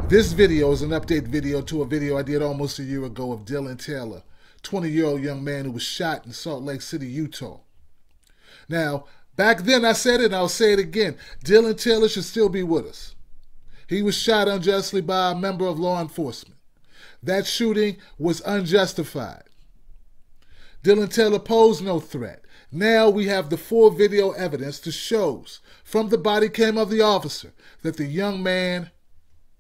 This video is an update video to a video I did almost a year ago of Dillon Taylor, 20-year-old young man who was shot in Salt Lake City, Utah. Now, back then I said it and I'll say it again. Dillon Taylor should still be with us. He was shot unjustly by a member of law enforcement. That shooting was unjustified. Dillon Taylor posed no threat. Now we have the full video evidence that shows from the body cam of the officer that the young man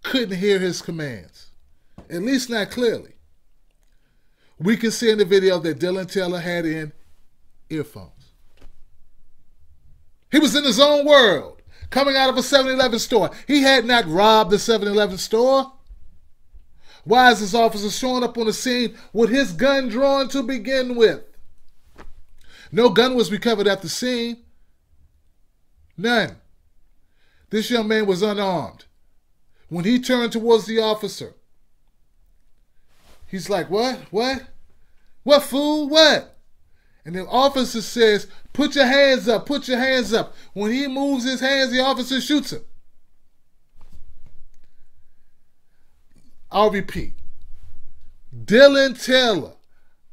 couldn't hear his commands, at least not clearly. We can see in the video that Dillon Taylor had in earphones. He was in his own world, coming out of a 7-Eleven store. He had not robbed the 7-Eleven store. Why is this officer showing up on the scene with his gun drawn to begin with? No gun was recovered at the scene. None. This young man was unarmed. When he turned towards the officer, he's like, what? What? What, fool? What? And the officer says, put your hands up, put your hands up. When he moves his hands, the officer shoots him. I'll repeat. Dillon Taylor,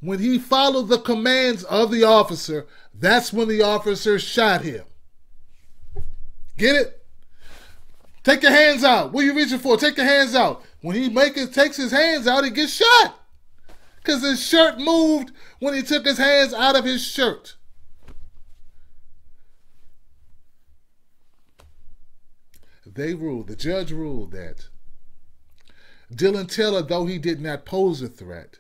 when he followed the commands of the officer, that's when the officer shot him. Get it? Take your hands out. What are you reaching for? Take your hands out. When he takes his hands out, he gets shot. Because his shirt moved when he took his hands out of his shirt. The judge ruled that Dillon Taylor, though he did not pose a threat,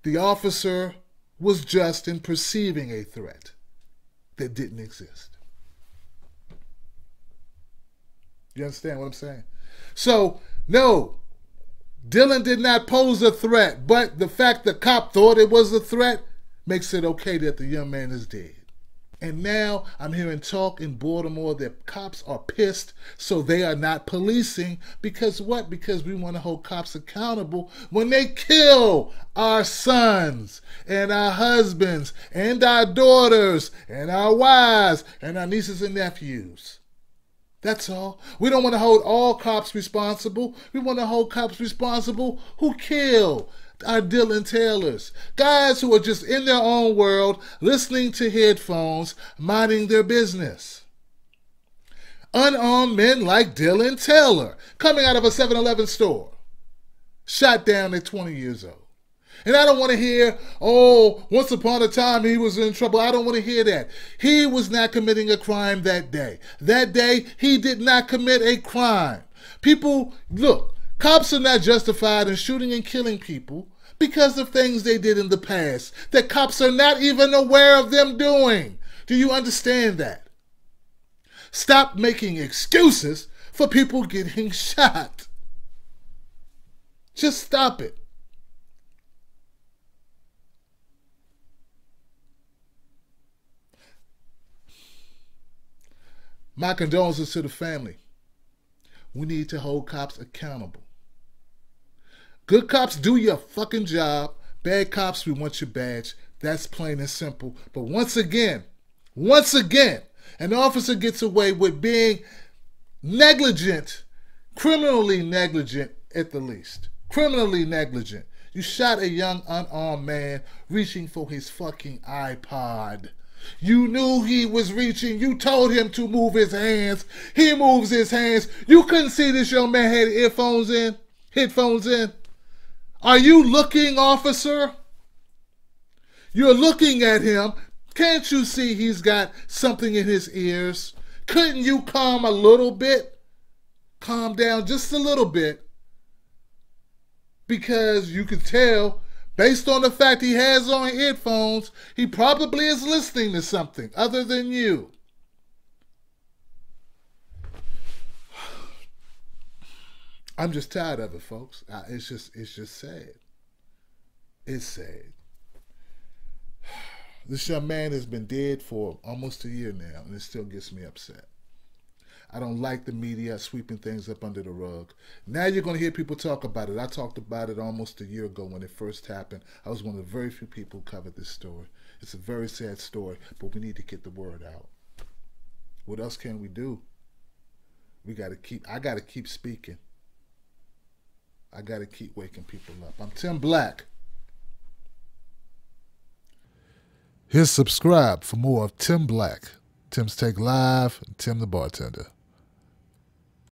the officer was just in perceiving a threat that didn't exist. You understand what I'm saying? So, no, Dillon did not pose a threat, but the fact the cop thought it was a threat makes it okay that the young man is dead. And now I'm hearing talk in Baltimore that cops are pissed, so they are not policing. Because what? Because we want to hold cops accountable when they kill our sons and our husbands and our daughters and our wives and our nieces and nephews. That's all. We don't want to hold all cops responsible. We want to hold cops responsible who kill our Dillon Taylors. Guys who are just in their own world, listening to headphones, minding their business. Unarmed men like Dillon Taylor, coming out of a 7-Eleven store, shot down at 20 years old. And I don't want to hear, oh, once upon a time he was in trouble. I don't want to hear that. He was not committing a crime that day. That day, he did not commit a crime. People, look, cops are not justified in shooting and killing people because of things they did in the past that cops are not even aware of them doing. Do you understand that? Stop making excuses for people getting shot. Just stop it. My condolences to the family. We need to hold cops accountable. Good cops, do your fucking job. Bad cops, we want your badge. That's plain and simple. But once again, an officer gets away with being negligent, criminally negligent at the least. Criminally negligent. You shot a young unarmed man reaching for his fucking iPod. You knew he was reaching. You told him to move his hands. He moves his hands. You couldn't see this young man had headphones in. Are you looking, officer? You're looking at him. Can't you see he's got something in his ears? Couldn't you calm a little bit? Calm down just a little bit. Because you could tell, based on the fact he has on headphones, he probably is listening to something other than you. I'm just tired of it, folks. It's just sad. It's sad. This young man has been dead for almost a year now, and it still gets me upset. I don't like the media sweeping things up under the rug. Now you're going to hear people talk about it. I talked about it almost a year ago when it first happened. I was one of the very few people who covered this story. It's a very sad story, but we need to get the word out. What else can we do? I got to keep speaking. I got to keep waking people up. I'm Tim Black. Hit subscribe for more of Tim Black, Tim's Take Live, and Tim the Bartender.